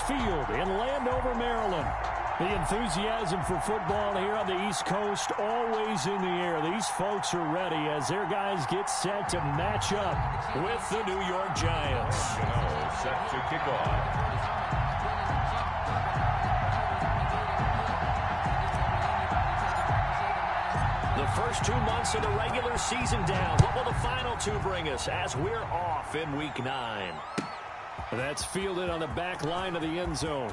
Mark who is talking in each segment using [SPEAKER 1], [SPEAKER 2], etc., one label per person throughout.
[SPEAKER 1] Field in Landover, Maryland. The enthusiasm for football here on the East Coast always in the air. These folks are ready as their guys get set to match up with the New York Giants.
[SPEAKER 2] Set to kick off.
[SPEAKER 1] The first 2 months of the regular season down. What will the final two bring us as we're off in Week 9? That's fielded on the back line of the end zone.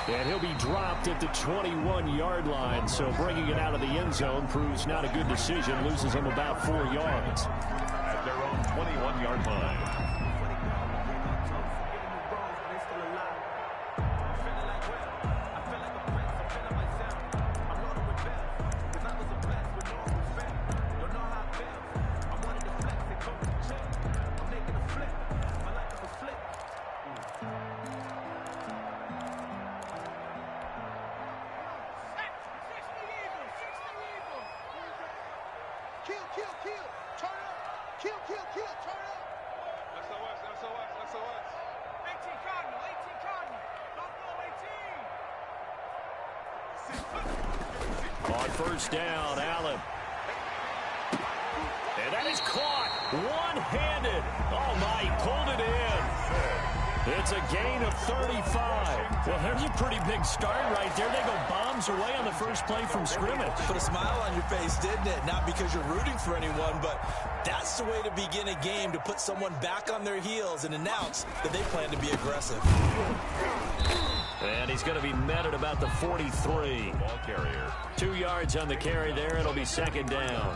[SPEAKER 1] And he'll be dropped at the 21-yard line, so bringing it out of the end zone proves not a good decision. Loses him about 4 yards.
[SPEAKER 2] At their own 21-yard line.
[SPEAKER 1] On first down, Allen. And that is caught one-handed. Oh, my, he pulled it in. It's a gain of 35. Well, there's a pretty big start right there. They go bombs away on the first play from scrimmage.
[SPEAKER 3] Put a smile on your face, didn't it? Not because you're rooting for anyone, but that's the way to begin a game, to put someone back on their heels and announce that they plan to be aggressive.
[SPEAKER 1] And he's going to be met at about the 43.
[SPEAKER 2] Ball carrier.
[SPEAKER 1] 2 yards on the carry there. It'll be second down.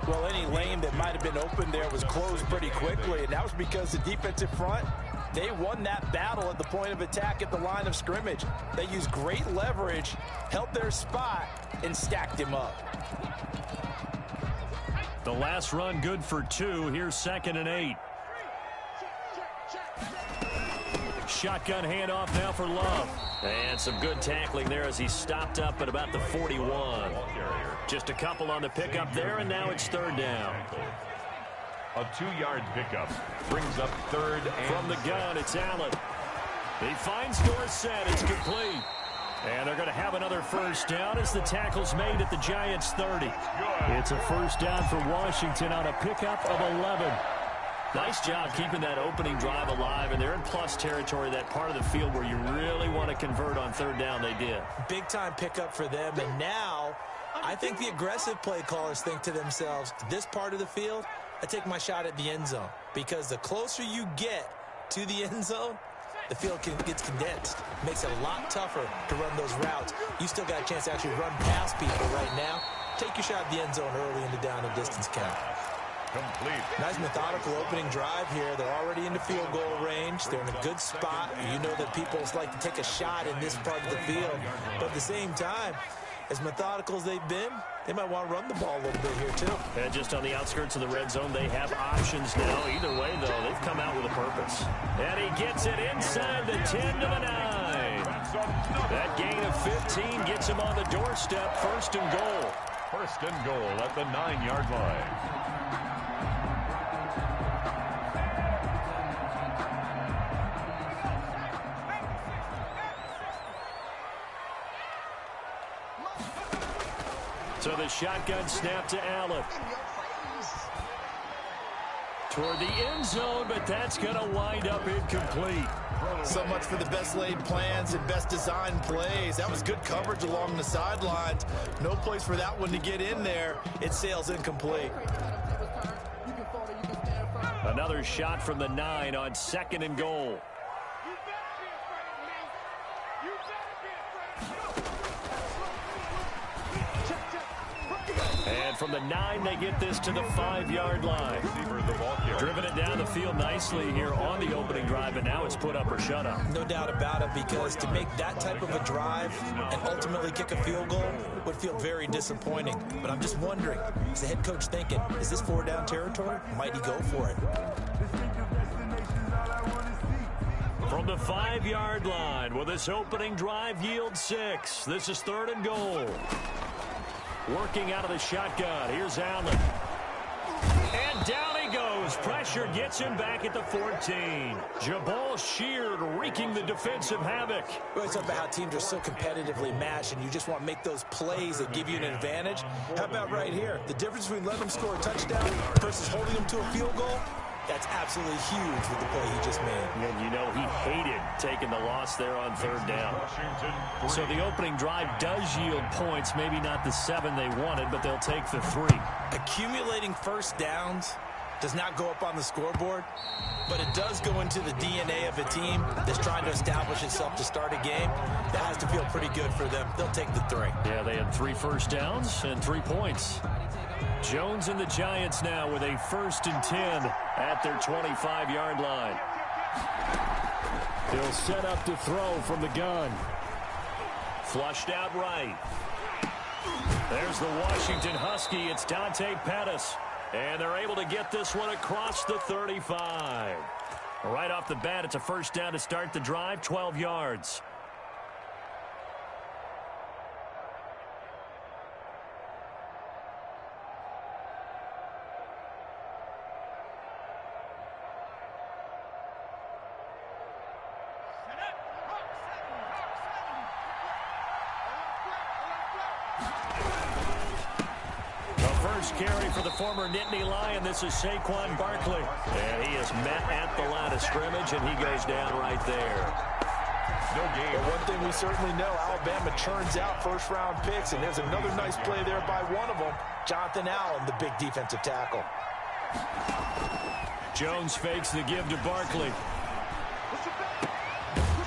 [SPEAKER 3] Well, any lane that might have been open there was closed pretty quickly, and that was because the defensive front, they won that battle at the point of attack at the line of scrimmage. They used great leverage, held their spot, and stacked him up.
[SPEAKER 1] The last run good for 2. Here's 2nd and 8. Shotgun handoff now for Love. And some good tackling there as he stopped up at about the 41. Just a couple on the pickup there, and now it's third down.
[SPEAKER 2] A 2-yard pickup brings up third and
[SPEAKER 1] from the gun, it's Allen. He finds Dorsett. It's complete. And they're going to have another first down as the tackle's made at the Giants' 30. It's a first down for Washington on a pickup of 11. Nice job keeping that opening drive alive, and they're in plus territory, that part of the field where you really want to convert on third down. They did.
[SPEAKER 3] Big-time pickup for them, and now I think the aggressive play callers think to themselves, this part of the field, I take my shot at the end zone, because the closer you get to the end zone, the field gets condensed. It makes it a lot tougher to run those routes. You still got a chance to actually run past people right now. Take your shot at the end zone early in the down and distance count.
[SPEAKER 2] Complete.
[SPEAKER 3] Nice methodical opening drive here. They're already into field goal range. They're in a good spot. You know that people like to take a shot in this part of the field. But at the same time, as methodical as they've been, they might want to run the ball a little bit here too.
[SPEAKER 1] And just on the outskirts of the red zone, they have options now. Either way, though, they've come out with a purpose. And he gets it inside the 10 to the 9. That gain of 15 gets him on the doorstep. First and goal.
[SPEAKER 2] First and goal at the 9-yard line.
[SPEAKER 1] So the shotgun snap to Allen. Toward the end zone, but that's going to wind up incomplete.
[SPEAKER 4] So much for the best laid plans and best designed plays. That was good coverage along the sidelines. No place for that one to get in there. It sails incomplete.
[SPEAKER 1] Another shot from the 9 on 2nd and goal. And from the 9, they get this to the 5-yard line. Driven it down the field nicely here on the opening drive, and now it's put up or shut up.
[SPEAKER 3] No doubt about it, because to make that type of a drive and ultimately kick a field goal would feel very disappointing. But I'm just wondering, is the head coach thinking, is this 4-down territory? Might he go for it?
[SPEAKER 1] From the 5-yard line, will this opening drive yield 6? This is 3rd and goal. Working out of the shotgun. Here's Allen. And down he goes. Rams pressure gets him back at the 14. Jabal Sheard wreaking the defensive havoc.
[SPEAKER 3] We always talk about how teams are so competitively matched, and you just want to make those plays that give you an advantage. How about right here? The difference between letting them score a touchdown versus holding them to a field goal, that's absolutely huge with the play he just made.
[SPEAKER 1] And you know he hated taking the loss there on third down. So the opening drive does yield points, maybe not the 7 they wanted, but they'll take the 3.
[SPEAKER 3] Accumulating first downs does not go up on the scoreboard, but it does go into the DNA of a team that's trying to establish itself to start a game. That has to feel pretty good for them. They'll take the 3.
[SPEAKER 1] Yeah, they had 3 first downs and 3 points. Jones and the Giants now with a 1st and 10 at their 25-yard line. He'll set up to throw from the gun. Flushed out right. There's the Washington Husky. It's Dante Pettis. And they're able to get this one across the 35. Right off the bat, it's a 1st down to start the drive, 12 yards. Carry for the former Nittany Lion. This is Saquon Barkley. And he is met at the line of scrimmage, and he goes down right there.
[SPEAKER 4] No game. Well, one thing we certainly know, Alabama turns out first-round picks, and there's another nice play there by one of them, Jonathan Allen, the big defensive tackle.
[SPEAKER 1] Jones fakes the give to Barkley.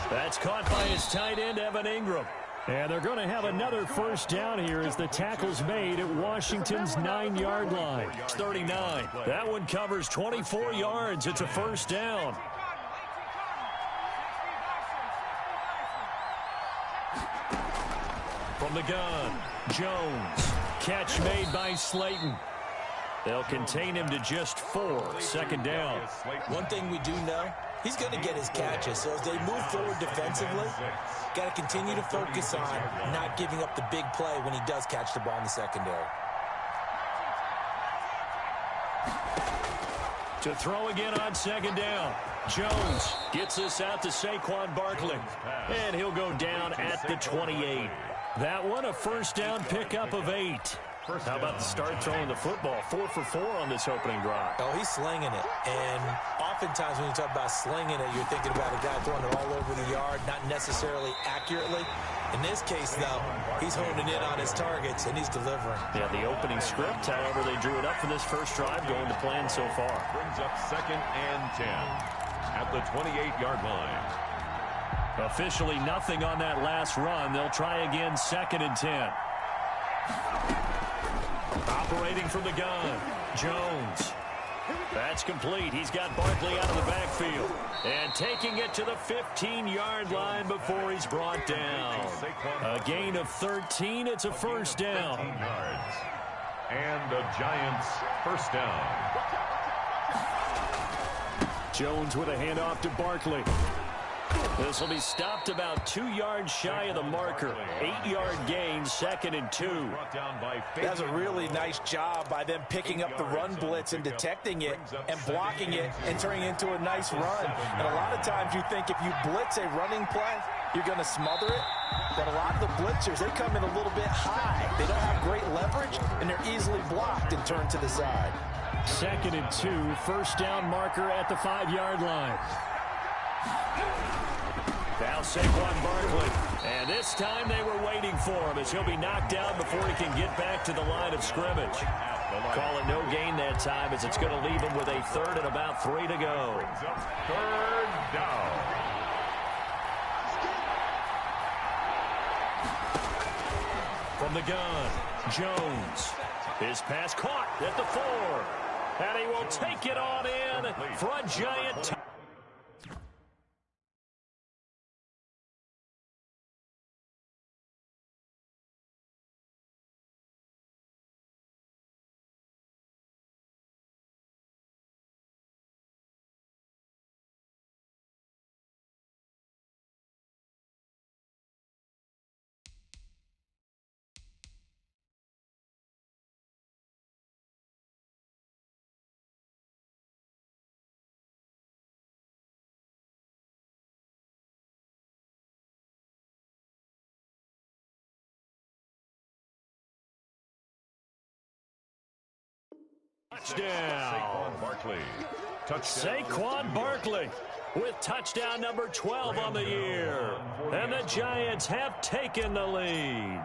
[SPEAKER 1] That's caught by his tight end, Evan Ingram. And they're going to have another 1st down here as the tackle's made at Washington's 9-yard line. It's 39. That one covers 24 yards. It's a 1st down. From the gun, Jones. Catch made by Slayton. They'll contain him to just 4. 2nd down.
[SPEAKER 3] One thing we do know, he's going to get his catches. So as they move forward defensively, got to continue to focus on not giving up the big play when he does catch the ball in the secondary.
[SPEAKER 1] To throw again on 2nd down. Jones gets this out to Saquon Barkley. And he'll go down at the 28. That one, a 1st down pickup of 8. How about the start throwing the football? 4 for 4 on this opening drive.
[SPEAKER 3] Oh, he's slinging it. And oftentimes when you talk about slinging it, you're thinking about a guy throwing it all over the yard, not necessarily accurately. In this case, though, he's honing in on his targets, and he's delivering.
[SPEAKER 1] Yeah, the opening script, however, they drew it up for this first drive, going to plan so far.
[SPEAKER 2] Brings up 2nd and 10 at the 28-yard line.
[SPEAKER 1] Officially nothing on that last run. They'll try again, 2nd and 10. Operating from the gun, Jones. That's complete. He's got Barkley out of the backfield. And taking it to the 15-yard line before he's brought down. A gain of 13. It's a 1st down.
[SPEAKER 2] And the Giants' 1st down.
[SPEAKER 1] Jones with a handoff to Barkley. This will be stopped about 2 yards shy of the marker. 8-yard gain, 2nd and 2.
[SPEAKER 4] That's a really nice job by them picking up the run blitz and detecting it and blocking it and turning it into a nice run. And a lot of times you think if you blitz a running play, you're going to smother it. But a lot of the blitzers, they come in a little bit high. They don't have great leverage, and they're easily blocked and turned to the side.
[SPEAKER 1] 2nd and 2, 1st down marker at the 5-yard line. Now Saquon Barkley. And this time they were waiting for him as he'll be knocked down before he can get back to the line of scrimmage. Call it no gain that time as it's going to leave him with a 3rd and about 3 to go.
[SPEAKER 2] 3rd down.
[SPEAKER 1] From the gun, Jones. His pass caught at the 4. And he will take it on in for a Giant Touchdown.
[SPEAKER 2] Saquon Barkley. Touchdown.
[SPEAKER 1] Saquon Barkley with touchdown number 12 on the year. And the Giants have taken the lead.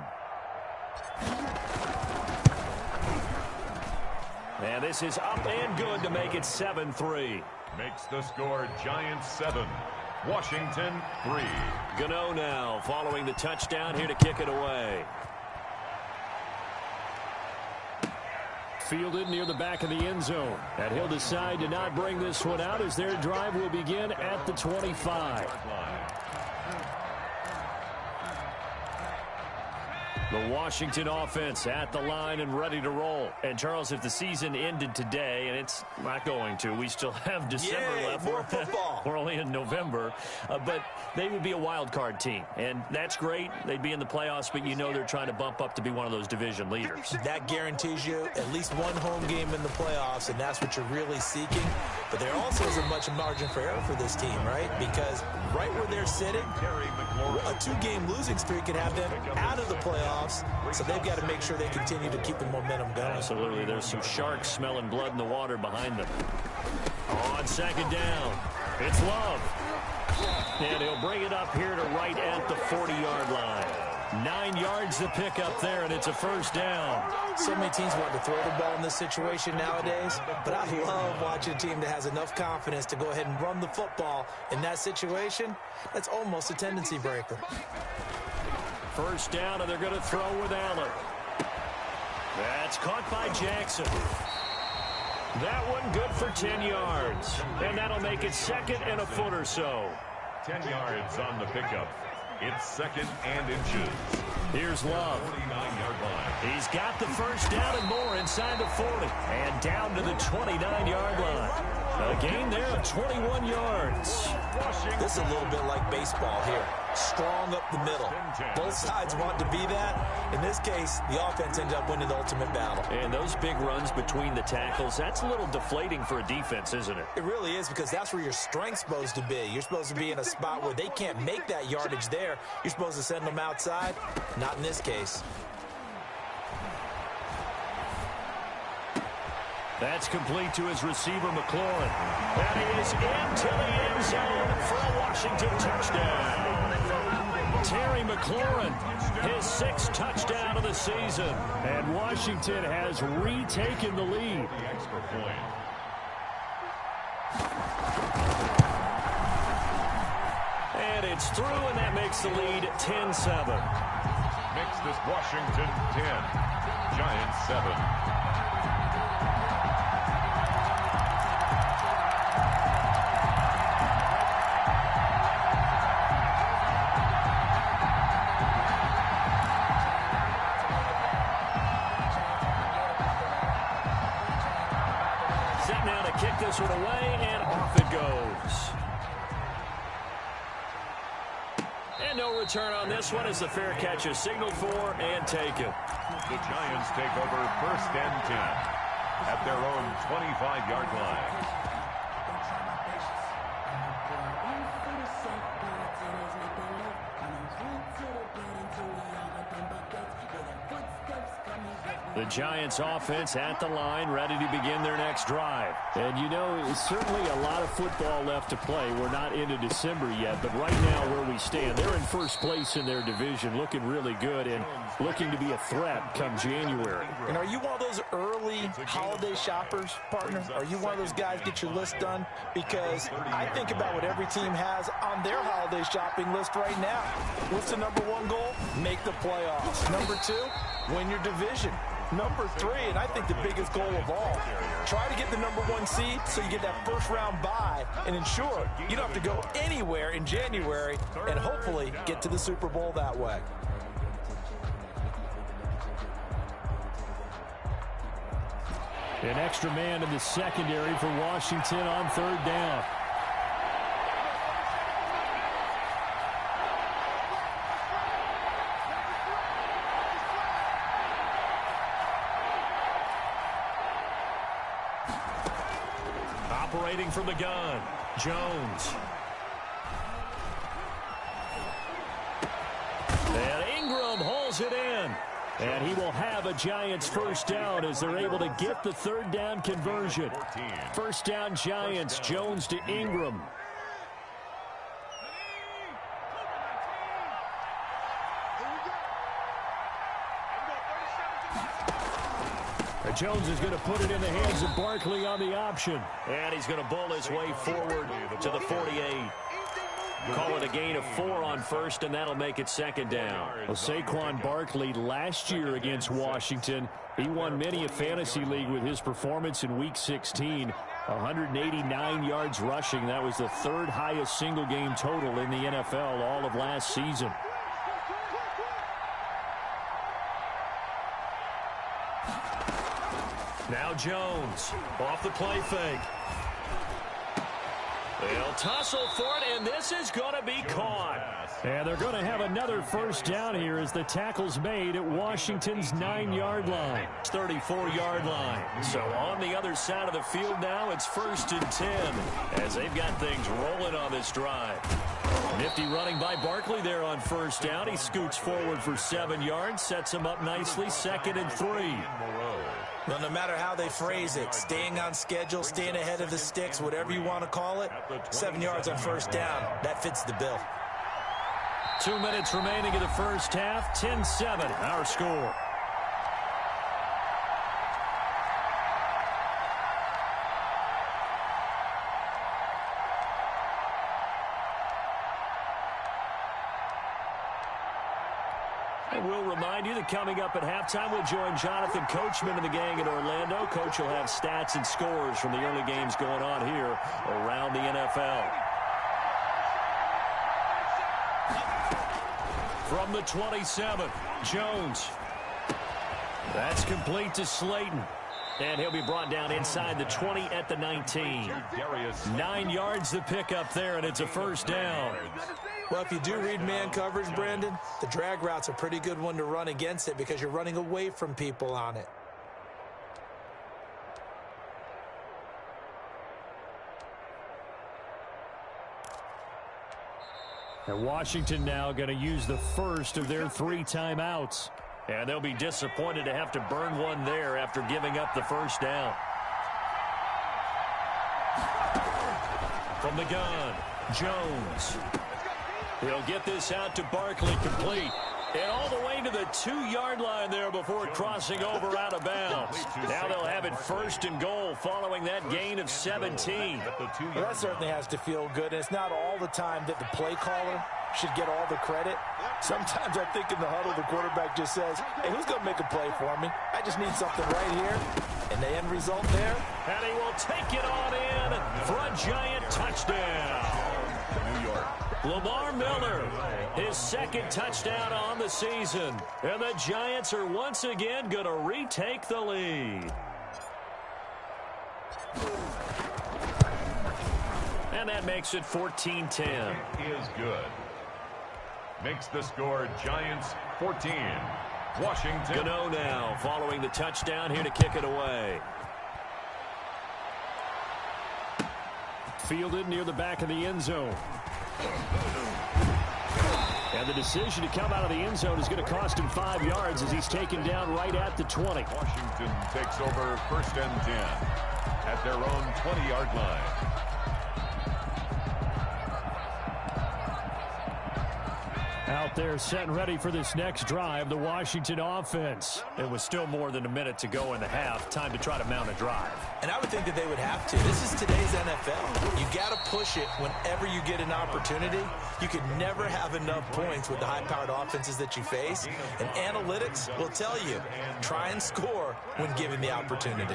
[SPEAKER 1] And this is up and good to make it 7-3.
[SPEAKER 2] Makes the score Giants 7, Washington 3.
[SPEAKER 1] Gano now following the touchdown here to kick it away. Fielded near the back of the end zone. And he'll decide to not bring this one out as their drive will begin at the 25. The Washington offense at the line and ready to roll. And, Charles, if the season ended today, and it's not going to, we still have December left.
[SPEAKER 3] More football.
[SPEAKER 1] We're only in November. But they would be a wild card team. And that's great. They'd be in the playoffs, but you know they're trying to bump up to be one of those division leaders.
[SPEAKER 3] That guarantees you at least one home game in the playoffs, and that's what you're really seeking. But there also isn't much margin for error for this team, right? Because right where they're sitting, a 2-game losing streak could have them out of the playoffs. So they've got to make sure they continue to keep the momentum going.
[SPEAKER 1] Absolutely. There's some sharks smelling blood in the water behind them. On second down, it's Love. And he'll bring it up here to right at the 40-yard line. 9 yards to pick up there, and it's a first down.
[SPEAKER 3] So many teams want to throw the ball in this situation nowadays, but I love watching a team that has enough confidence to go ahead and run the football. In that situation, that's almost a tendency breaker.
[SPEAKER 1] First down, and they're going to throw with Allen. That's caught by Jackson. That one good for 10 yards. And that'll make it second and a foot or so.
[SPEAKER 2] 10 yards on the pickup. It's second and inches.
[SPEAKER 1] Here's Love.
[SPEAKER 2] 49-yard line.
[SPEAKER 1] He's got the first down and more inside the 40. And down to the 29-yard line. A gain there of 21 yards.
[SPEAKER 3] This is a little bit like baseball here. Strong up the middle. Both sides want to be that. In this case, the offense ends up winning the ultimate battle.
[SPEAKER 1] And those big runs between the tackles, that's a little deflating for a defense, isn't it?
[SPEAKER 3] It really is, because that's where your strength's supposed to be. You're supposed to be in a spot where they can't make that yardage there. You're supposed to send them outside. Not in this case.
[SPEAKER 1] That's complete to his receiver, McLaurin. And he is into the end zone for a Washington touchdown. Terry McLaurin, his 6th touchdown of the season. And Washington has retaken the lead.
[SPEAKER 2] The extra point.
[SPEAKER 1] And it's through, and that makes the lead 10-7.
[SPEAKER 2] Makes this Washington 10, Giants 7.
[SPEAKER 1] Kick this one away, and off it goes. And no return on this one as the fair catch is signaled for and taken.
[SPEAKER 2] The Giants take over first and 10 at their own 25-yard line.
[SPEAKER 1] The Giants offense at the line, ready to begin their next drive. And you know, certainly a lot of football left to play. We're not into December yet, but right now where we stand, they're in first place in their division, looking really good and looking to be a threat come January.
[SPEAKER 3] And are you one of those early holiday shoppers, partner? Are you one of those guys get your list done? Because I think about what every team has on their holiday shopping list right now. What's the number 1 goal? Make the playoffs. Number 2, win your division. Number 3, and I think the biggest goal of all, try to get the number 1 seed so you get that first round bye and ensure you don't have to go anywhere in January and hopefully get to the Super Bowl that way.
[SPEAKER 1] An extra man in the secondary for Washington on third down. Operating from the gun, Jones. And Ingram hauls it in. And he will have a Giants first down as they're able to get the third down conversion. First down Giants, Jones to Ingram. Jones is going to put it in the hands of Barkley on the option. And he's going to bull his way forward to the 48. Call it a gain of 4 on first, and that'll make it second down. Well, Saquon Barkley last year against Washington, he won many a fantasy league with his performance in Week 16. 189 yards rushing. That was the third highest single game total in the NFL all of last season. Now Jones off the play fake. They'll tussle for it, and this is going to be caught. And they're going to have another first down here as the tackle's made at Washington's 9-yard line. 34-yard line. So on the other side of the field now, it's 1st and 10 as they've got things rolling on this drive. Nifty running by Barkley there on first down. He scoots forward for 7 yards, sets him up nicely, 2nd and 3.
[SPEAKER 3] Well, no matter how they phrase it, staying on schedule, staying ahead of the sticks, whatever you want to call it, 7 yards on first down, that fits the bill.
[SPEAKER 1] 2 minutes remaining in the first half, 10-7, our score. And we'll remind you that coming up at halftime, we'll join Jonathan Coachman and the gang in Orlando. Coach will have stats and scores from the early games going on here around the NFL. From the 27, Jones. That's complete to Slayton. And he'll be brought down inside the 20 at the 19. 9 yards the pickup there, and it's a first down.
[SPEAKER 3] Well, if you do read man coverage, Brandon, the drag route's a pretty good one to run against it because you're running away from people on it.
[SPEAKER 1] And Washington now going to use the first of their 3 timeouts. And they'll be disappointed to have to burn one there after giving up the first down. From the gun, Jones. He'll get this out to Barkley, complete. And all the way to the 2-yard line there before crossing over out of bounds. Now they'll have it 1st and goal following that gain of 17.
[SPEAKER 4] Well, that certainly has to feel good. And it's not all the time that the play caller should get all the credit. Sometimes I think in the huddle, the quarterback just says, hey, who's going to make a play for me? I just need something right here. And the end result there.
[SPEAKER 1] And he will take it on in for a Giant touchdown.
[SPEAKER 2] New York.
[SPEAKER 1] Lamar Miller, his 2nd touchdown on the season. And the Giants are once again going to retake the lead. And that makes it 14-10.
[SPEAKER 2] It is good. Makes the score Giants 14. Washington.
[SPEAKER 1] Gano now following the touchdown here to kick it away. Fielded near the back of the end zone. And the decision to come out of the end zone is going to cost him 5 yards as he's taken down right at the 20.
[SPEAKER 2] Washington takes over 1st and 10 at their own 20-yard line.
[SPEAKER 1] Out there set and ready for this next drive, the Washington offense. It was still more than a minute to go in the half. Time to try to mount a drive.
[SPEAKER 3] And I would think that they would have to. This is today's NFL. You got to push it whenever you get an opportunity. You can never have enough points with the high-powered offenses that you face. And analytics will tell you, try and score when given the opportunity.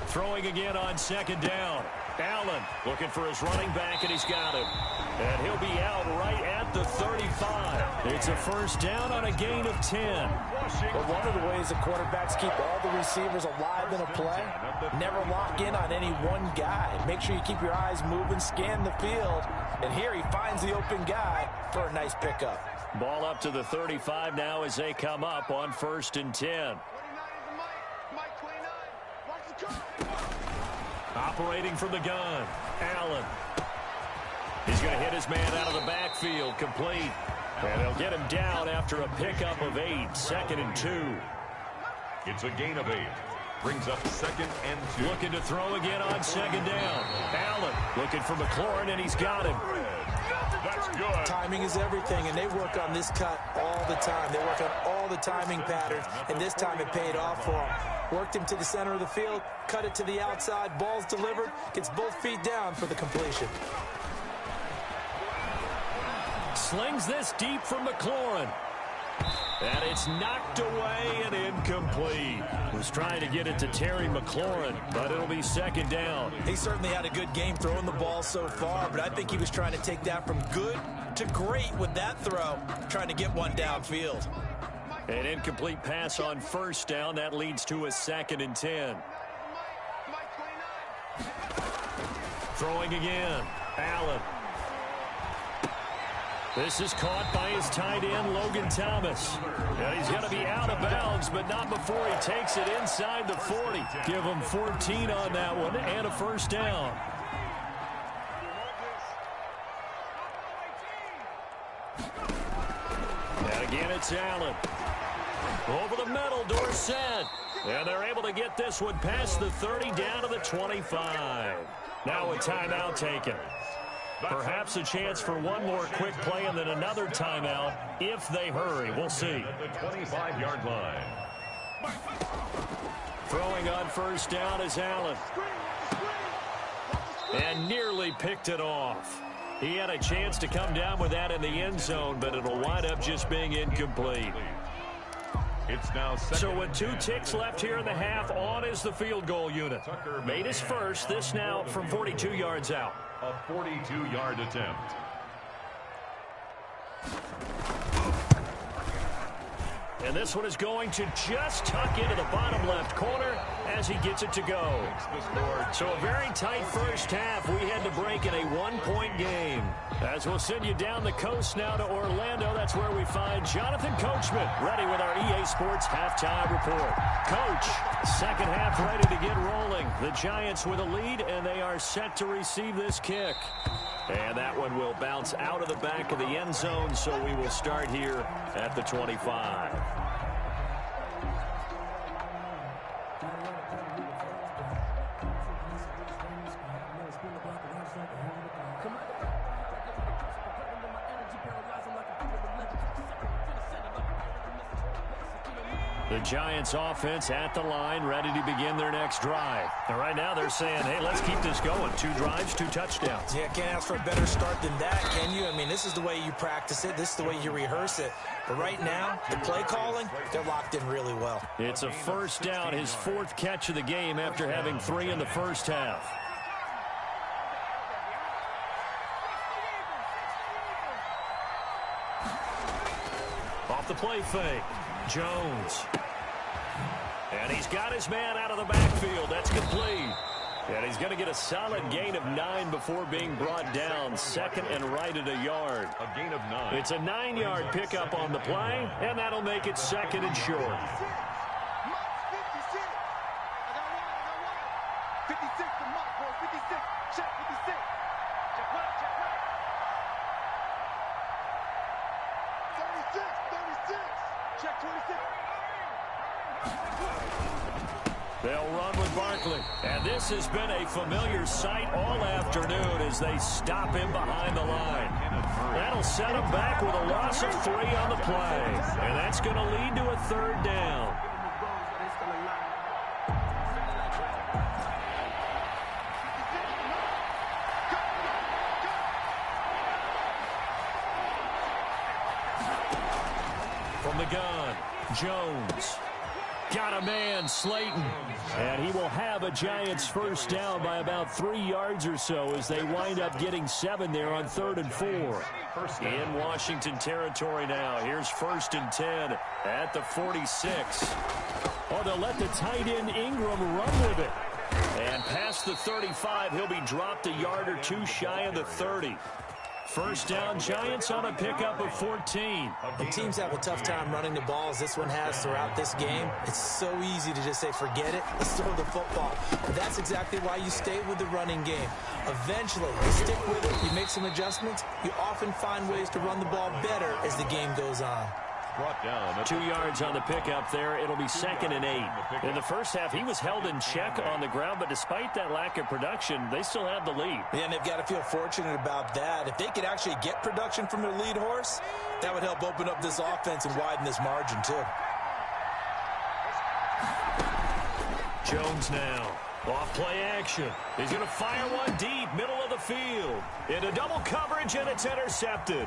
[SPEAKER 1] Throwing again on 2nd down. Allen looking for his running back, and he's got him. And he'll be out right at the 35. It's a first down on a gain of 10.
[SPEAKER 4] But one of the ways the quarterbacks keep all the receivers alive in a play, never lock in on any one guy. Make sure you keep your eyes moving, scan the field. And here he finds the open guy for a nice pickup.
[SPEAKER 1] Ball up to the 35 now as they come up on 1st and 10. Operating from the gun, Allen. He's going to hit his man out of the backfield, complete. And they'll get him down after a pickup of 8, 2nd and 2.
[SPEAKER 2] It's a gain of 8. Brings up 2nd and 2.
[SPEAKER 1] Looking to throw again on 2nd down. Allen looking for McLaurin, and he's got him.
[SPEAKER 2] That's good.
[SPEAKER 3] Timing is everything, and they work on this cut all the time. They work on all the timing patterns, and this time it paid off for him. Worked him to the center of the field, cut it to the outside, ball's delivered, gets both feet down for the completion.
[SPEAKER 1] Slings this deep for McLaurin. And it's knocked away and incomplete. Was trying to get it to Terry McLaurin, but it'll be 2nd down.
[SPEAKER 3] He certainly had a good game throwing the ball so far, but I think he was trying to take that from good to great with that throw, trying to get one downfield.
[SPEAKER 1] An incomplete pass on 1st down. That leads to a 2nd and 10. Throwing again. Allen. This is caught by his tight end, Logan Thomas. And he's going to be out of bounds, but not before he takes it inside the 40. Give him 14 on that one and a 1st down. And again, it's Allen. Over the middle, Dorsett. And they're able to get this one past the 30 down to the 25. Now a timeout taken. Perhaps a chance for one more quick play and then another timeout if they hurry. We'll see.
[SPEAKER 2] At the 25-yard line.
[SPEAKER 1] Throwing on 1st down is Allen. And nearly picked it off. He had a chance to come down with that in the end zone, but it'll wind up just being incomplete.
[SPEAKER 2] It's now 2nd.
[SPEAKER 1] So with 2 ticks left here in the half, on is the field goal unit. Made his first, this now from 42 yards out.
[SPEAKER 2] A 42-yard attempt.
[SPEAKER 1] And this one is going to just tuck into the bottom left corner as he gets it to go. So a very tight first half. We had to break in a 1-point game. As we'll send you down the coast now to Orlando, that's where we find Jonathan Coachman ready with our EA Sports halftime report. Coach, 2nd half ready to get rolling. The Giants with a lead, and they are set to receive this kick. And that one will bounce out of the back of the end zone, so we will start here at the 25. The Giants offense at the line, ready to begin their next drive. And right now they're saying, hey, let's keep this going. 2 drives, 2 touchdowns.
[SPEAKER 3] Yeah, can't ask for a better start than that, can you? I mean, this is the way you practice it. This is the way you rehearse it. But right now, the play calling, they're locked in really well.
[SPEAKER 1] It's a 1st down, his 4th catch of the game after having 3 in the first half. Off the play fake. Jones. And he's got his man out of the backfield. That's complete. And he's going to get a solid gain of 9 before being brought down. 2nd and right at a yard.
[SPEAKER 2] A gain of 9.
[SPEAKER 1] It's a 9-yard pickup on the play, and that'll make it 2nd and short.
[SPEAKER 5] 56, the mark, boy, 56. Check 56. Check right, check right. 36, 36. Check 26.
[SPEAKER 1] They'll run with Barkley. And this has been a familiar sight all afternoon as they stop him behind the line. That'll set him back with a loss of 3 on the play. And that's going to lead to a 3rd down. From the gun, Jones. Got a man, Slayton. And he will have a Giants 1st down by about 3 yards or so as they wind up getting 7 there on 3rd and 4. In Washington territory now. Here's 1st and 10 at the 46. Oh, they'll let the tight end Ingram run with it. And past the 35, he'll be dropped a yard or 2 shy of the 30. First down, Giants on a pickup of 14.
[SPEAKER 3] And teams have a tough time running the ball as this one has throughout this game. It's so easy to just say, forget it, let's throw the football. But that's exactly why you stay with the running game. Eventually, you stick with it, you make some adjustments, you often find ways to run the ball better as the game goes on.
[SPEAKER 2] Brought down
[SPEAKER 1] 2 yards on the pickup there. It'll be 2nd and 8. In the first half, he was held in check on the ground, but despite that lack of production, they still have the lead.
[SPEAKER 3] Yeah, and they've got to feel fortunate about that. If they could actually get production from their lead horse, that would help open up this offense and widen this margin, too.
[SPEAKER 1] Jones now. Off play action. He's going to fire one deep, middle of the field. Into double coverage, and it's intercepted.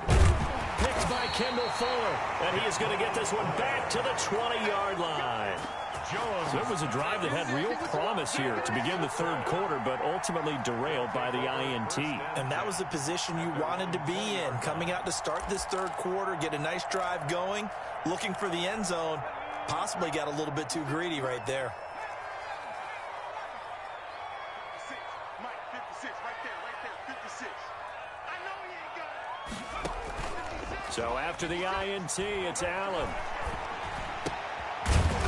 [SPEAKER 1] Picked by Kendall Fuller. And he is going to get this one back to the 20-yard line. So it was a drive that had real promise here to begin the third quarter, but ultimately derailed by the INT.
[SPEAKER 3] And that was the position you wanted to be in. Coming out to start this third quarter, get a nice drive going, looking for the end zone. Possibly got a little bit too greedy right there.
[SPEAKER 1] So after the INT, it's Allen.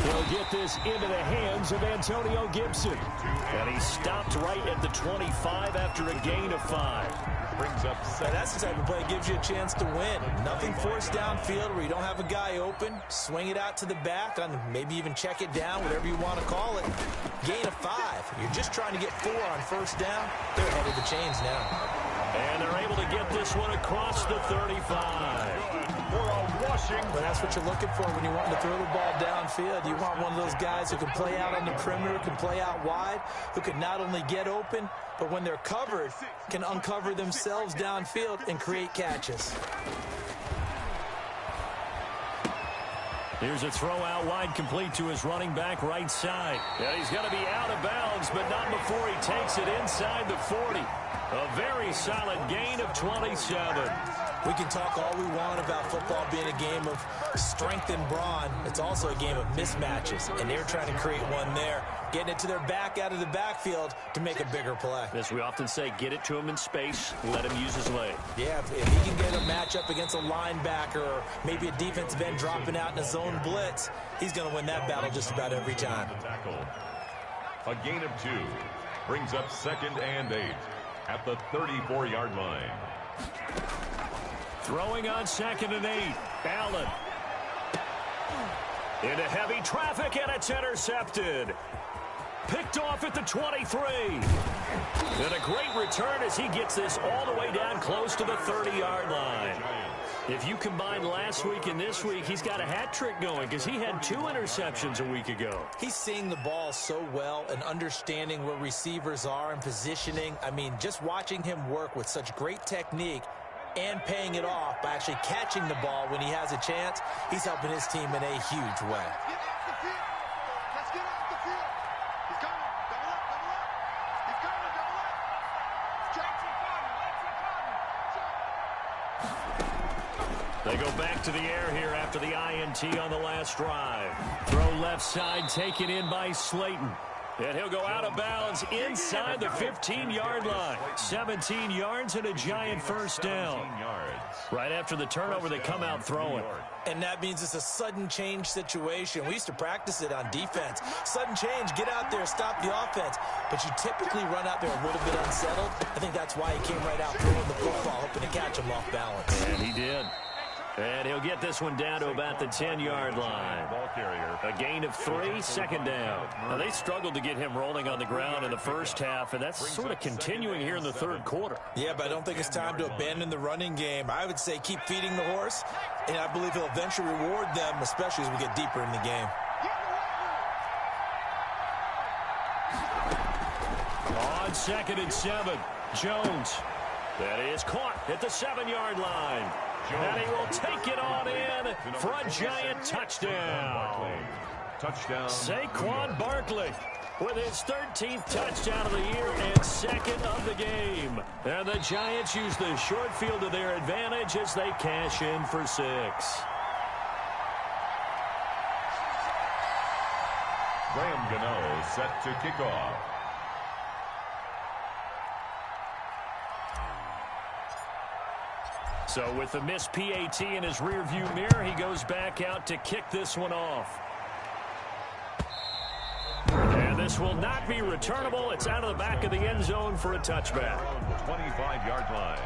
[SPEAKER 1] He'll get this into the hands of Antonio Gibson. And he stopped right at the 25 after a gain of 5.
[SPEAKER 2] Brings up
[SPEAKER 3] second. That's the type of play that gives you a chance to win. Nothing forced downfield where you don't have a guy open. Swing it out to the back, on maybe even check it down, whatever you want to call it. Gain of 5. You're just trying to get 4 on first down. They're ahead of the chains now.
[SPEAKER 1] And they're able to get this one across the 35.
[SPEAKER 3] Well, that's what you're looking for when you want to throw the ball downfield. You want one of those guys who can play out on the perimeter, can play out wide, who can not only get open, but when they're covered, can uncover themselves downfield and create catches.
[SPEAKER 1] Here's a throw out wide, complete to his running back right side. And he's going to be out of bounds, but not before he takes it inside the 40. A very solid gain of 27.
[SPEAKER 3] We can talk all we want about football being a game of strength and brawn. It's also a game of mismatches, and they're trying to create one there, getting it to their back out of the backfield to make a bigger play.
[SPEAKER 1] As we often say, get it to him in space, let him use his leg.
[SPEAKER 3] Yeah, if he can get a matchup against a linebacker or maybe a defensive end dropping out in a zone blitz, he's going to win that battle just about every time.
[SPEAKER 2] A gain of 2 brings up 2nd and 8 at the 34-yard line.
[SPEAKER 1] Throwing on 2nd and 8. Allen. Into heavy traffic, and it's intercepted. Picked off at the 23. And a great return as he gets this all the way down close to the 30-yard line. If you combine last week and this week, he's got a hat trick going because he had 2 interceptions a week ago.
[SPEAKER 3] He's seeing the ball so well and understanding where receivers are and positioning. I mean, just watching him work with such great technique and paying it off by actually catching the ball when he has a chance, he's helping his team in a huge way.
[SPEAKER 1] They go back to the air here after the INT on the last drive. Throw left side, taken in by Slayton. And he'll go out of bounds inside the 15-yard line. 17 yards and a giant first down. Right after the turnover, they come out throwing.
[SPEAKER 3] And that means it's a sudden change situation. We used to practice it on defense. Sudden change, get out there, stop the offense. But you typically run out there a little bit unsettled. I think that's why he came right out throwing the football, hoping to catch him off balance.
[SPEAKER 1] And he did. And he'll get this one down to about the 10-yard line. A gain of 3, 2nd down. Now, they struggled to get him rolling on the ground in the first half, and that's sort of continuing here in the third quarter.
[SPEAKER 3] Yeah, but I don't think it's time to abandon the running game. I would say keep feeding the horse, and I believe he'll eventually reward them, especially as we get deeper in the game.
[SPEAKER 1] On 2nd and 7, Jones. That is caught at the 7-yard line. And he will take it on in for a giant touchdown. Saquon Barkley with his 13th touchdown of the year and 2nd of the game. And the Giants use the short field to their advantage as they cash in for 6.
[SPEAKER 2] Graham Gano set to kick off.
[SPEAKER 1] So with the missed PAT in his rearview mirror, he goes back out to kick this one off. And this will not be returnable. It's out of the back of the end zone for a touchback.
[SPEAKER 2] 25-yard line.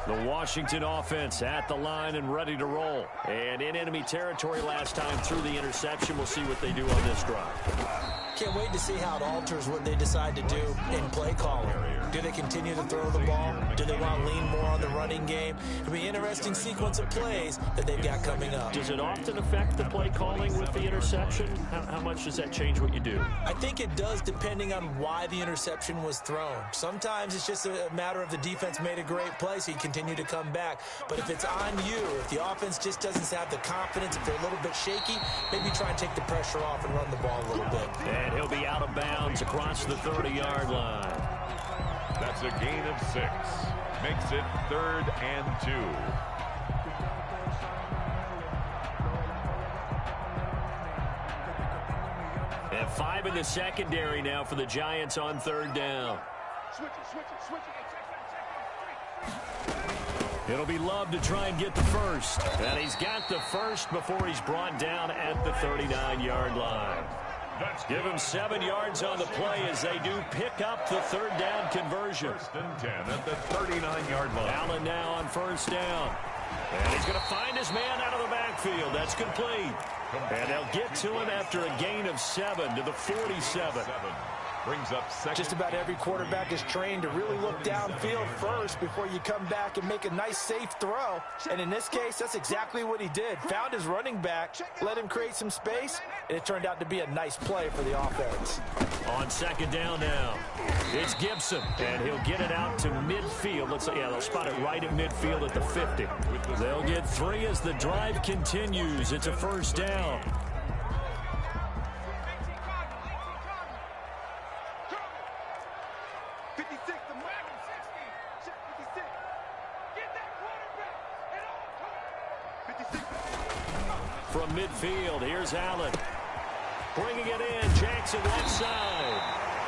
[SPEAKER 1] The Washington offense at the line and ready to roll. And in enemy territory last time through the interception. We'll see what they do on this drive.
[SPEAKER 3] Can't wait to see how it alters what they decide to do in play calling. Do they continue to throw the ball? Do they want to lean more on the running game? It'll be an interesting sequence of plays that they've got coming up.
[SPEAKER 1] Does it often affect the play calling with the interception? How much does that change what you do?
[SPEAKER 3] I think it does depending on why the interception was thrown. Sometimes it's just a matter of the defense made a great play, so you continue to come back. But if it's on you, if the offense just doesn't have the confidence, if they're a little bit shaky, maybe try and take the pressure off and run the ball a little bit.
[SPEAKER 1] And he'll be out of bounds across the 30-yard line.
[SPEAKER 2] That's a gain of 6. Makes it 3rd and 2.
[SPEAKER 1] And 5 in the secondary now for the Giants on 3rd down. It'll be Love to try and get the first. And he's got the first before he's brought down at the 39-yard line. Give him 7 yards on the play as they do pick up the 3rd down conversion.
[SPEAKER 2] 1st and 10 at the 39-yard line.
[SPEAKER 1] Allen now on 1st down. And he's going to find his man out of the backfield. That's complete. And they'll get to him after a gain of 7 to the 47.
[SPEAKER 2] Brings up second.
[SPEAKER 4] Just about every quarterback is trained to really look downfield first before you come back and make a nice, safe throw. And in this case, that's exactly what he did. Found his running back, let him create some space, and it turned out to be a nice play for the offense.
[SPEAKER 1] On 2nd down now, it's Gibson, and he'll get it out to midfield. They'll spot it right at midfield at the 50. They'll get 3 as the drive continues. It's a 1st down. From midfield, here's Allen. Bringing it in, Jackson left side.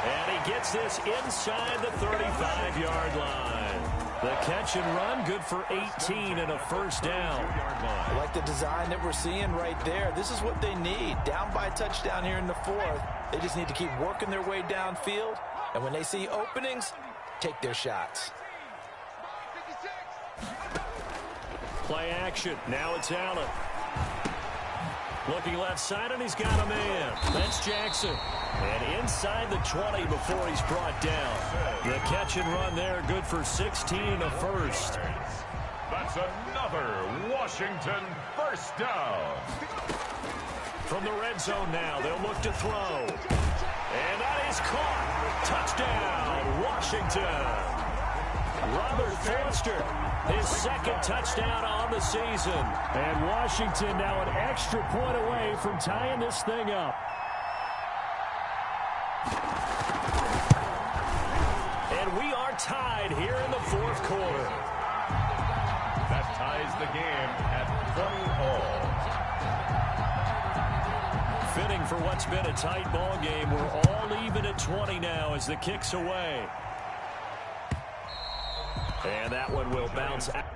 [SPEAKER 1] And he gets this inside the 35-yard line. The catch and run, good for 18 and a 1st down.
[SPEAKER 4] I like the design that we're seeing right there. This is what they need. Down by a touchdown here in the 4th. They just need to keep working their way downfield. And when they see openings, take their shots.
[SPEAKER 1] Play action. Now it's Allen. Looking left side, and he's got a man. That's Jackson. And inside the 20 before he's brought down. The catch and run there, good for 16 and a 1st.
[SPEAKER 2] That's another Washington 1st down.
[SPEAKER 1] From the red zone now, they'll look to throw. And that is caught. Touchdown, Washington. Robert Foster, his 2nd touchdown on the season. And Washington now an extra point away from tying this thing up. And we are tied here in the 4th quarter.
[SPEAKER 2] That ties the game at 20 all.
[SPEAKER 1] Fitting for what's been a tight ball game. We're all even at 20 now as the kick's away. And that one will bounce out.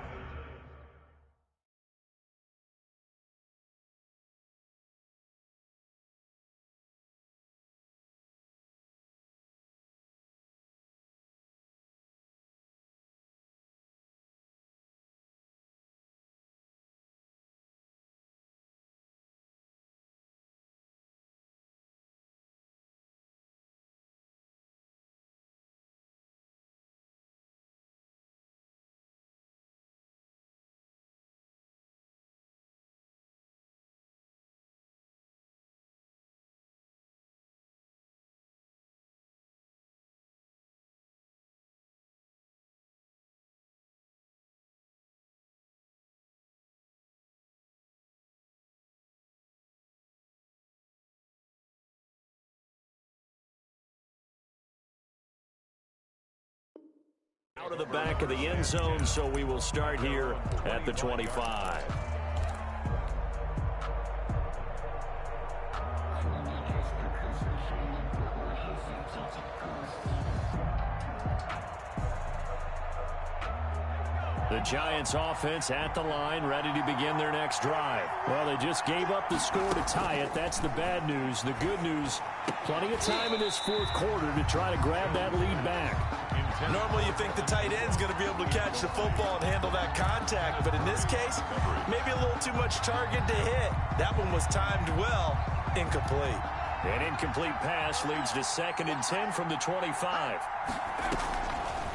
[SPEAKER 1] Out of the back of the end zone, so we will start here at the 25. The Giants offense at the line, ready to begin their next drive. Well, they just gave up the score to tie it. That's the bad news. The good news, plenty of time in this fourth quarter to try to grab that lead back.
[SPEAKER 3] Normally you think the tight end's going to be able to catch the football and handle that contact, but in this case, maybe a little too much target to hit. That one was timed well, incomplete.
[SPEAKER 1] An incomplete pass leads to 2nd and 10 from the 25.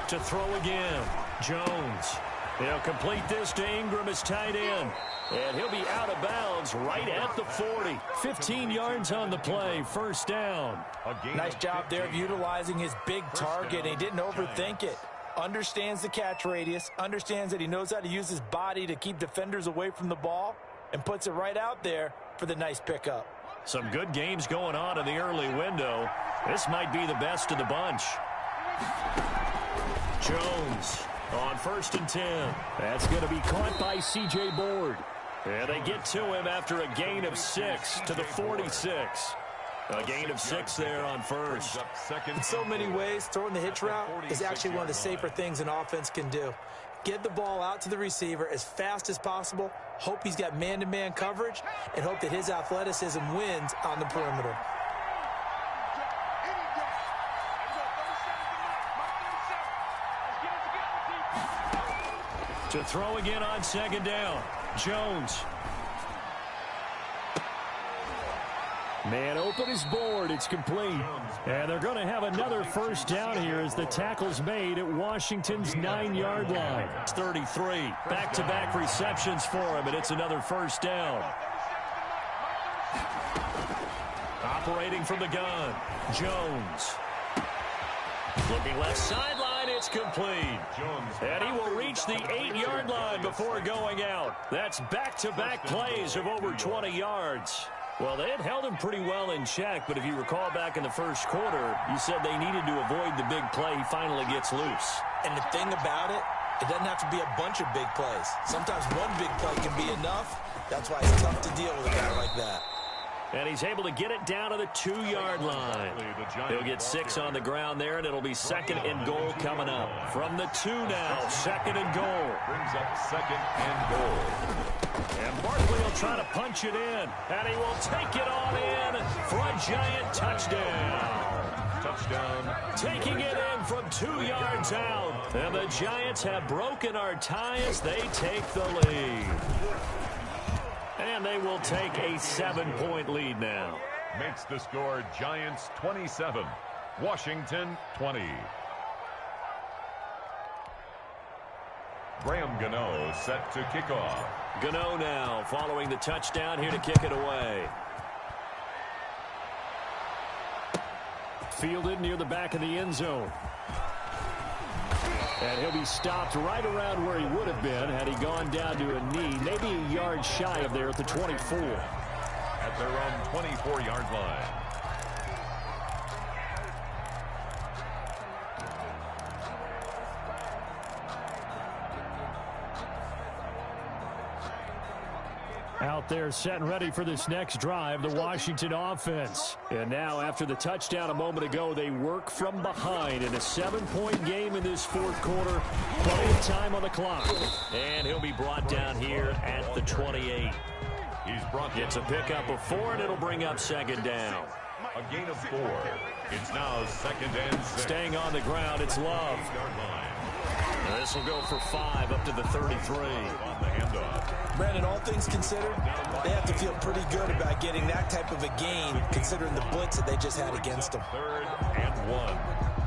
[SPEAKER 1] To throw again, Jones. He'll complete this to Ingram as tight end. And he'll be out of bounds right at the 40. 15 yards on the play, first down.
[SPEAKER 4] Nice job there of utilizing his big target. He didn't overthink it. Understands the catch radius, understands that he knows how to use his body to keep defenders away from the ball, and puts it right out there for the nice pickup.
[SPEAKER 1] Some good games going on in the early window. This might be the best of the bunch. Jones on 1st and 10. That's going to be caught by C.J. Board. And they get to him after a gain of 6 to the 46. A gain of 6 there on first.
[SPEAKER 3] In so many ways, throwing the hitch route is actually one of the safer things an offense can do. Get the ball out to the receiver as fast as possible, hope he's got man-to-man coverage, and hope that his athleticism wins on the perimeter.
[SPEAKER 1] To throw again on 2nd down. Jones. Man open is Board. It's complete. And they're going to have another first down here as the tackle's made at Washington's 9-yard line. It's 33. Back-to-back receptions for him, and it's another first down. Operating from the gun. Jones. Looking left sideline, it's complete. And he will reach the 8-yard line before going out. That's back-to-back plays of over 20 yards. Well, they had held him pretty well in check, but if you recall back in the first quarter, you said they needed to avoid the big play. He finally gets loose.
[SPEAKER 3] And the thing about it, it doesn't have to be a bunch of big plays. Sometimes one big play can be enough. That's why it's tough to deal with a guy like that.
[SPEAKER 1] And he's able to get it down to the 2-yard line. He'll get 6 on the ground there, and it'll be 2nd and goal coming up. From the 2 now, 2nd and goal.
[SPEAKER 2] Brings up 2nd and goal.
[SPEAKER 1] And Barkley will try to punch it in, and he will take it on in for a Giant touchdown.
[SPEAKER 2] Touchdown.
[SPEAKER 1] Taking it in from 2 yards out. And the Giants have broken our tie as they take the lead. And they will take a 7-point lead now.
[SPEAKER 2] Makes the score Giants 27, Washington 20. Graham Gano set to kick off.
[SPEAKER 1] Gano now following the touchdown here to kick it away. Fielded near the back of the end zone. And he'll be stopped right around where he would have been had he gone down to a knee, maybe a yard shy of there at the 24.
[SPEAKER 2] At their own 24-yard line.
[SPEAKER 1] Out there set and ready for this next drive, the Washington offense. And now after the touchdown a moment ago, they work from behind in a 7-point game in this fourth quarter. Plenty of time on the clock. And he'll be brought down here at the 28. Gets a pickup of 4, and it'll bring up 2nd down.
[SPEAKER 2] A gain of 4. It's now 2nd and 6.
[SPEAKER 1] Staying on the ground, it's Love. This will go for 5 up to the 33.
[SPEAKER 2] On the handoff.
[SPEAKER 3] Brandon, all things considered, they have to feel pretty good about getting that type of a gain, considering the blitz that they just had against them.
[SPEAKER 2] 3rd and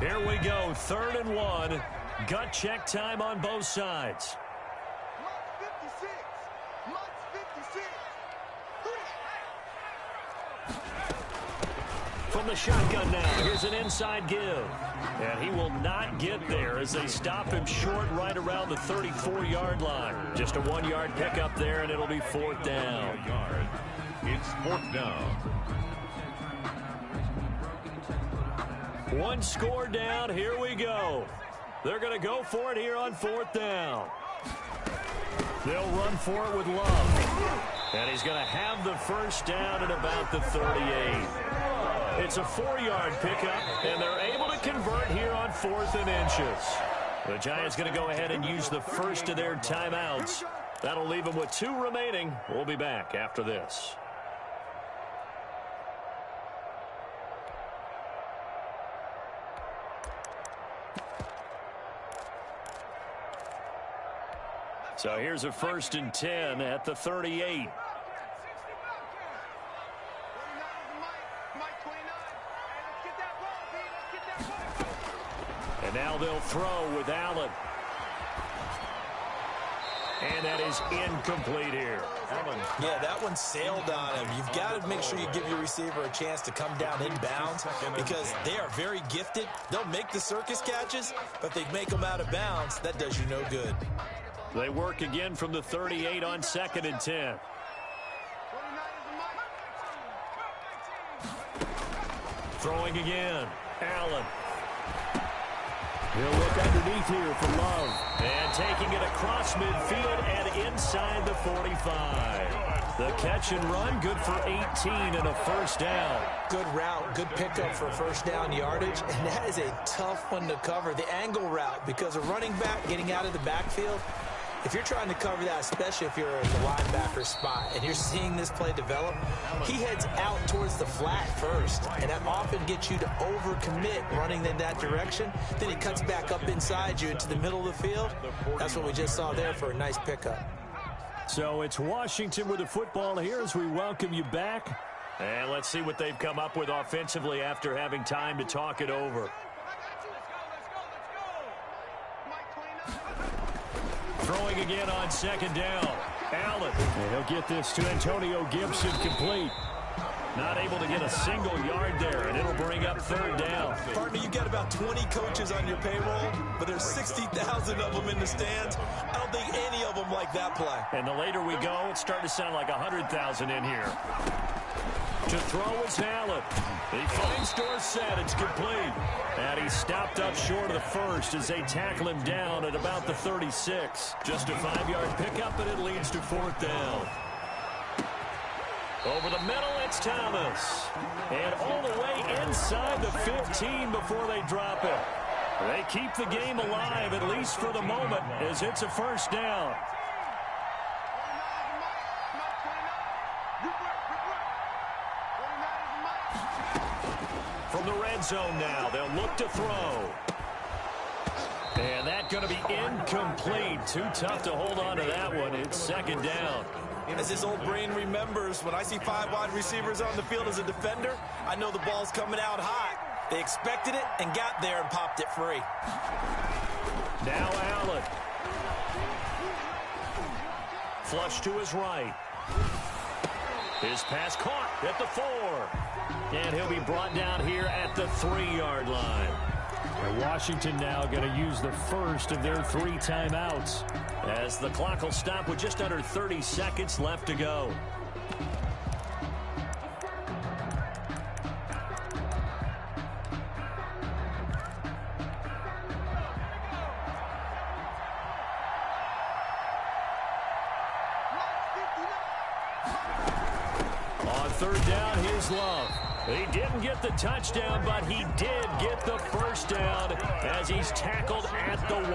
[SPEAKER 2] 1.
[SPEAKER 1] Here we go, 3rd and 1. Gut check time on both sides. From the shotgun now, here's an inside give. And he will not get there as they stop him short right around the 34-yard line. Just a 1-yard pickup there, and it'll be 4th down.
[SPEAKER 2] It's 4th down.
[SPEAKER 1] 1 score down, here we go. They're going to go for it here on 4th down. They'll run for it with Love. And he's going to have the first down at about the 38. It's a 4-yard pickup, and they're able to convert here on 4th and inches. The Giants going to go ahead and use the first of their timeouts. That'll leave them with 2 remaining. We'll be back after this. So here's a 1st and 10 at the 38. And now they'll throw with Allen. And that is incomplete here.
[SPEAKER 3] Yeah, that one sailed on him. You've got to make sure you give your receiver a chance to come down inbounds because they are very gifted. They'll make the circus catches, but if they make them out of bounds, that does you no good.
[SPEAKER 1] They work again from the 38 on 2nd and 10. Throwing again. Allen. He'll look underneath here for Love. And taking it across midfield and inside the 45. The catch and run, good for 18 and a first down.
[SPEAKER 3] Good route, good pickup for first down yardage, and that is a tough one to cover. The angle route, because a running back getting out of the backfield, if you're trying to cover that, especially if you're in the linebacker spot and you're seeing this play develop, he heads out towards the flat first, and that often gets you to overcommit running in that direction. Then he cuts back up inside you into the middle of the field. That's what we just saw there for a nice pickup.
[SPEAKER 1] So it's Washington with the football here as we welcome you back. And let's see what they've come up with offensively after having time to talk it over. Throwing again on 2nd down. Allen. And he'll get this to Antonio Gibson complete. Not able to get a single yard there, and it'll bring up 3rd down.
[SPEAKER 3] Partner, you got about 20 coaches on your payroll, but there's 60,000 of them in the stands. I don't think any of them like that play.
[SPEAKER 1] And the later we go, it's starting to sound like 100,000 in here. To throw is Allen. He finds Dorsett. It's complete. And he's stopped up short of the first as they tackle him down at about the 36. Just a 5-yard pickup, and it leads to 4th down. Over the middle, it's Thomas. And all the way inside the 15 before they drop it. They keep the game alive, at least for the moment, as it's a first down. From the red zone now, they'll look to throw. And that's going to be incomplete. Too tough to hold on to that one. It's 2nd down.
[SPEAKER 3] As his old brain remembers, when I see 5 wide receivers on the field as a defender, I know the ball's coming out hot. They expected it and got there and popped it free.
[SPEAKER 1] Now Allen. Flush to his right. His pass caught at the 4. And he'll be brought down here at the 3-yard line. And Washington now going to use the first of their 3 timeouts, as the clock will stop with just under 30 seconds left to go. On 3rd down, here's Love. He didn't get the touchdown, but he did get the first down as he's tackled at the 1.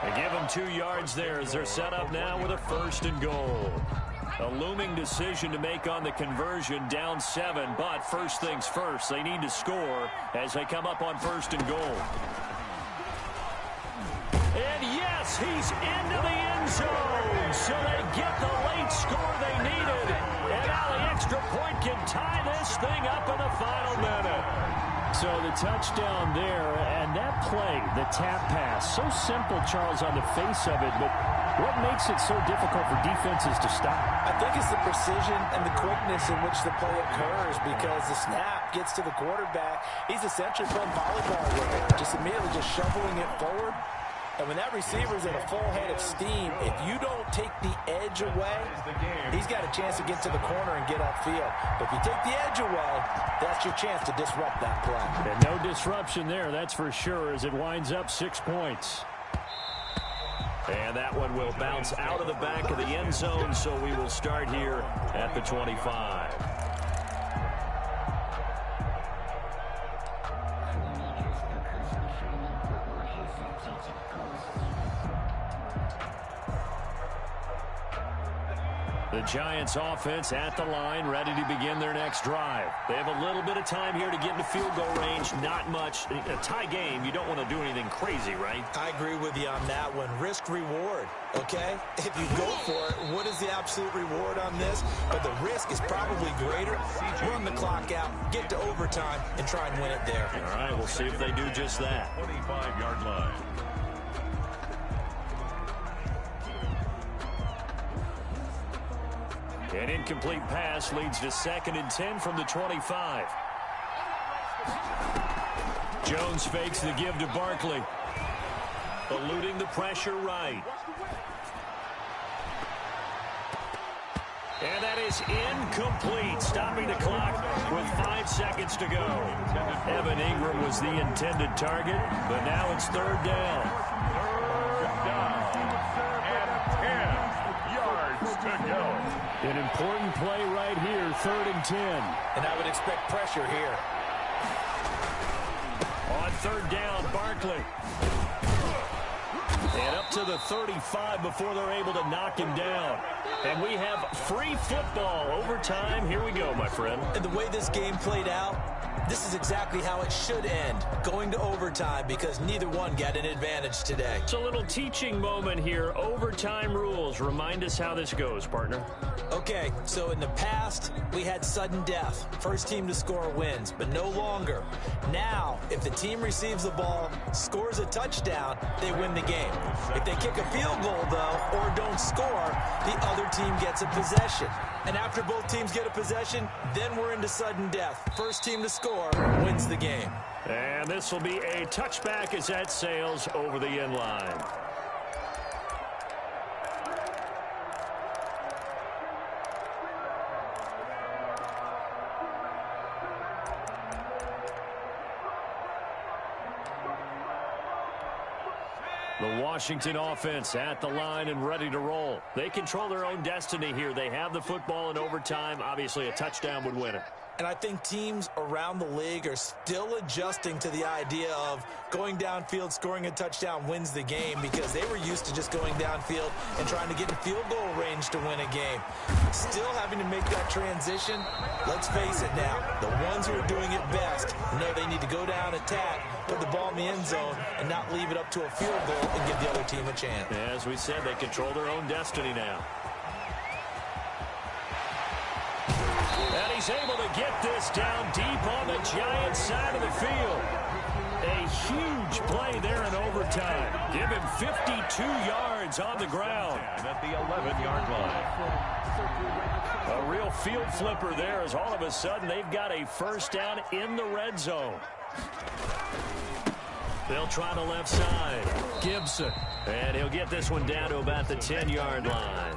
[SPEAKER 1] They give him 2 yards there as they're set up now with a 1st and goal. A looming decision to make on the conversion, down 7, but first things first, they need to score as they come up on 1st and goal. And yes, he's into the end zone, so they get the late score they needed. And now the extra point can tie this thing up in the final minute. So the touchdown there, and that play, the tap pass, so simple, Charles, on the face of it, but what makes it so difficult for defenses to stop?
[SPEAKER 4] I think it's the precision and the quickness in which the play occurs, because the snap gets to the quarterback. He's essentially playing volleyball with it, just immediately just shoveling it forward. And when that receiver's at a full head of steam, if you don't take the edge away, he's got a chance to get to the corner and get upfield. But if you take the edge away, that's your chance to disrupt that play.
[SPEAKER 1] And no disruption there, that's for sure, as it winds up 6 points. And that one will bounce out of the back of the end zone, so we will start here at the 25. The Giants offense at the line, ready to begin their next drive. They have a little bit of time here to get into field goal range. Not much. A tie game, you don't want to do anything crazy, right?
[SPEAKER 3] I agree with you on that one. Risk-reward, okay? If you go for it, what is the absolute reward on this? But the risk is probably greater. Run the clock out, get to overtime, and try and win it there.
[SPEAKER 1] All right, we'll see if they do just that.
[SPEAKER 2] 25-yard line.
[SPEAKER 1] An incomplete pass leads to 2nd and 10 from the 25. Jones fakes the give to Barkley. Eluding the pressure right. And that is incomplete, stopping the clock with 5 seconds to go. Evan Ingram was the intended target, but now it's 3rd down.
[SPEAKER 2] 3rd down. And 10 yards to go.
[SPEAKER 1] An important play right here, 3rd and 10.
[SPEAKER 4] And I would expect pressure here.
[SPEAKER 1] On 3rd down, Barkley. And up to the 35 before they're able to knock him down. And we have free football. Overtime, here we go, my friend.
[SPEAKER 3] And the way this game played out, this is exactly how it should end, going to overtime, because neither one got an advantage today.
[SPEAKER 1] It's a little teaching moment here. Overtime rules. Remind us how this goes, partner.
[SPEAKER 3] Okay, so in the past, we had sudden death. First team to score wins, but no longer. Now, if the team receives the ball, scores a touchdown, they win the game. If they kick a field goal, though, or don't score, the other team gets a possession. And after both teams get a possession, then we're into sudden death. First team to score wins the game.
[SPEAKER 1] And this will be a touchback as that sails over the end line. The Washington offense at the line and ready to roll. They control their own destiny here. They have the football in overtime. Obviously, a touchdown would win it.
[SPEAKER 3] And I think teams around the league are still adjusting to the idea of going downfield, scoring a touchdown wins the game, because they were used to just going downfield and trying to get in field goal range to win a game. Still having to make that transition. Let's face it now, the ones who are doing it best know they need to go down, attack, put the ball in the end zone, and not leave it up to a field goal and give the other team a chance.
[SPEAKER 1] As we said, they control their own destiny now. And he's able to get this down deep on the Giants side of the field. A huge play there in overtime. Give him 52 yards on the ground.
[SPEAKER 2] And at the 11-yard line.
[SPEAKER 1] A real field flipper there, as all of a sudden they've got a first down in the red zone. They'll try the left side. Gibson. And he'll get this one down to about the 10-yard line.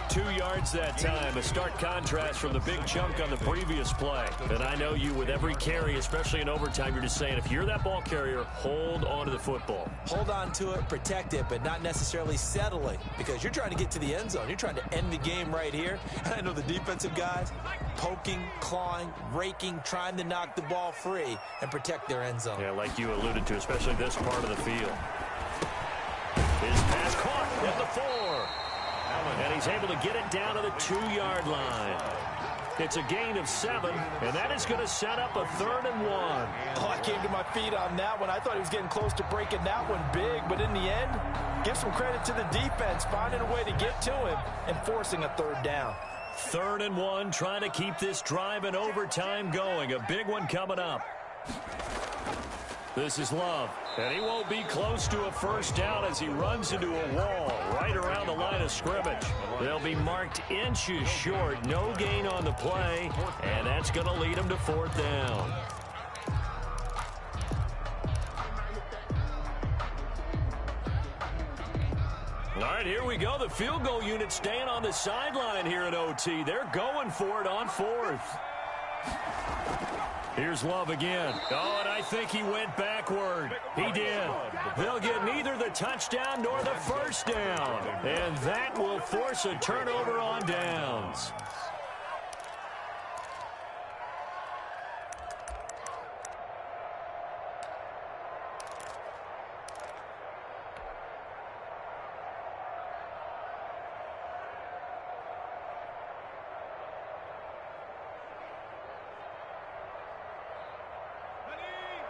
[SPEAKER 1] 2 yards that time. A stark contrast from the big chunk on the previous play. And I know you, with every carry, especially in overtime, you're just saying, if you're that ball carrier, hold on to the football.
[SPEAKER 3] Hold on to it, protect it, but not necessarily settle it, because you're trying to get to the end zone. You're trying to end the game right here. I know the defensive guys poking, clawing, raking, trying to knock the ball free and protect their end zone.
[SPEAKER 1] Yeah, like you alluded to, especially this part of the field. His pass caught at the 4. And he's able to get it down to the 2-yard line. It's a gain of 7, and that is going to set up a 3rd and 1.
[SPEAKER 4] Oh, I came to my feet on that one. I thought he was getting close to breaking that one big, but in the end, give some credit to the defense, finding a way to get to him and forcing a 3rd down.
[SPEAKER 1] 3rd and 1, trying to keep this drive in overtime going. A big one coming up. This is Love, and he won't be close to a first down as he runs into a wall right around the line of scrimmage. They'll be marked inches short, no gain on the play, and that's going to lead him to 4th down. All right, here we go. The field goal unit staying on the sideline here at OT. They're going for it on fourth. Here's Love again. Oh, and I think he went backward. He did. They'll get neither the touchdown nor the first down. And that will force a turnover on downs.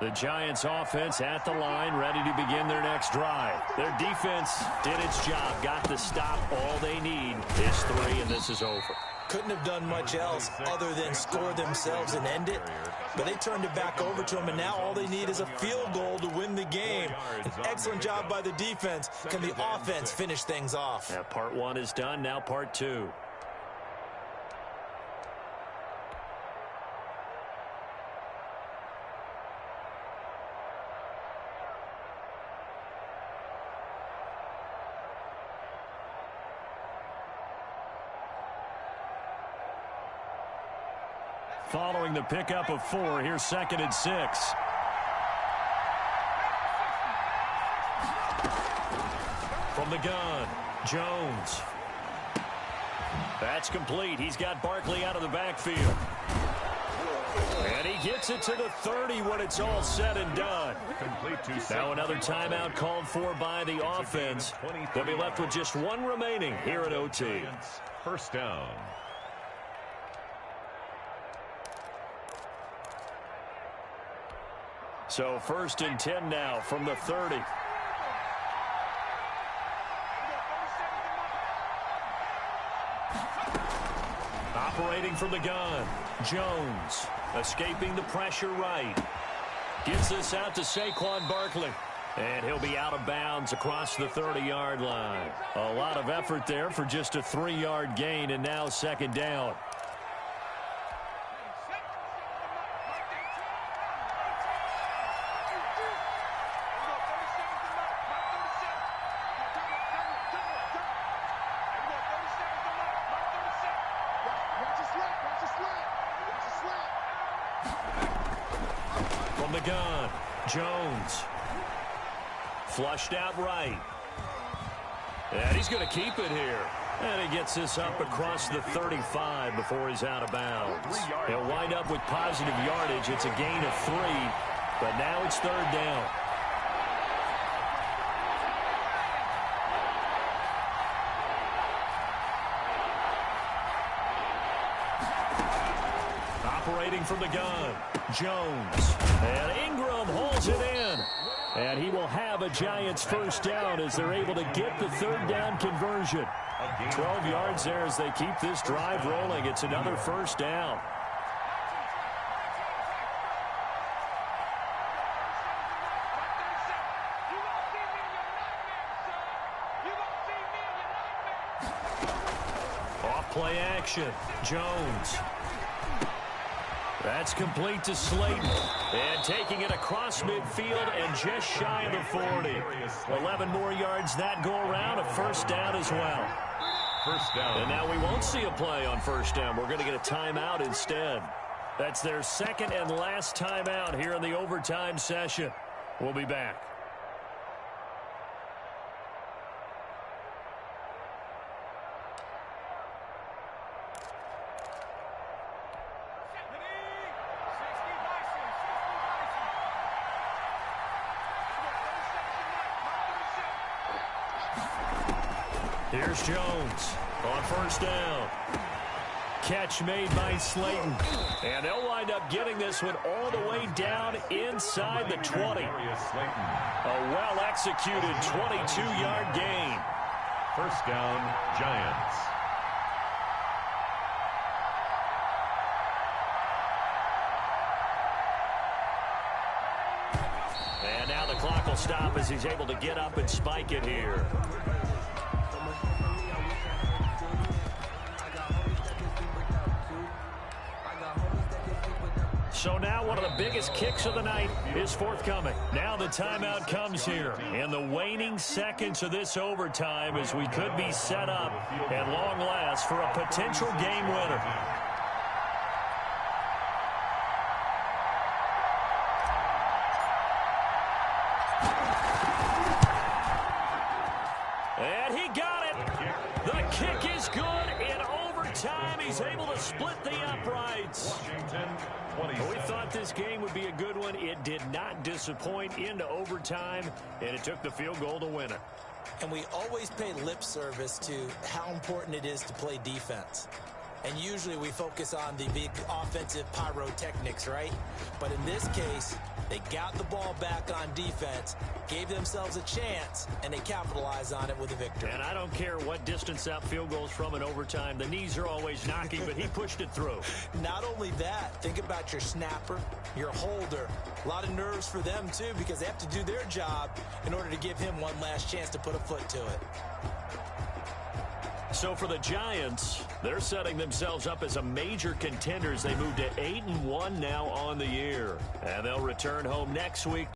[SPEAKER 1] The Giants offense at the line, ready to begin their next drive. Their defense did its job, got the stop. All they need is 3, and this is over.
[SPEAKER 3] Couldn't have done much else other than score themselves and end it. But they turned it back over to them, and now all they need is a field goal to win the game. An excellent job by the defense. Can the offense finish things off?
[SPEAKER 1] Yeah, part 1 is done, now part 2. Following the pickup of 4, here's 2nd and 6. From the gun, Jones. That's complete. He's got Barkley out of the backfield. And he gets it to the 30 when it's all said and done. Now another timeout called for by the offense. They'll be left with just 1 remaining here at OT.
[SPEAKER 2] First down.
[SPEAKER 1] So 1st and 10 now from the 30. Operating from the gun, Jones. Escaping the pressure right. Gets this out to Saquon Barkley. And he'll be out of bounds across the 30-yard line. A lot of effort there for just a 3-yard gain, and now 2nd down. From the gun, Jones. Flushed out right. And he's going to keep it here. And he gets this up across the 35 before he's out of bounds. He'll wind up with positive yardage. It's a gain of 3, but now it's 3rd down. Operating from the gun, Jones. And Ingram holds it in. And he will have a Giants first down as they're able to get the 3rd down conversion. 12 yards there as they keep this drive rolling. It's another first down. Off play action, Jones. That's complete to Slayton. And taking it across midfield and just shy of the 40. 11 more yards that go around. A first down as well.
[SPEAKER 2] First down.
[SPEAKER 1] And now we won't see a play on first down. We're going to get a timeout instead. That's their 2nd and last timeout here in the overtime session. We'll be back. Here's Jones on first down. Catch made by Slayton. And they'll wind up getting this one all the way down inside the 20. A well-executed 22-yard gain.
[SPEAKER 2] First down, Giants.
[SPEAKER 1] And now the clock will stop as he's able to get up and spike it here. So now one of the biggest kicks of the night is forthcoming. Now the timeout comes here in the waning seconds of this overtime as we could be set up at long last for a potential game winner. And he got it. The kick is good in overtime. He's able to split the uprights. We thought this game would be a good one. It did not disappoint into overtime, and it took the field goal to win it.
[SPEAKER 3] And we always pay lip service to how important it is to play defense. And usually we focus on the big offensive pyrotechnics, right? But in this case, they got the ball back on defense, gave themselves a chance, and they capitalized on it with a victory.
[SPEAKER 1] And I don't care what distance that field goes from in overtime. The knees are always knocking, but he pushed it through.
[SPEAKER 3] Not only that, think about your snapper, your holder. A lot of nerves for them, too, because they have to do their job in order to give him one last chance to put a foot to it.
[SPEAKER 1] So for the Giants, they're setting themselves up as a major contenders. They move to 8-1 now on the year. And they'll return home next week.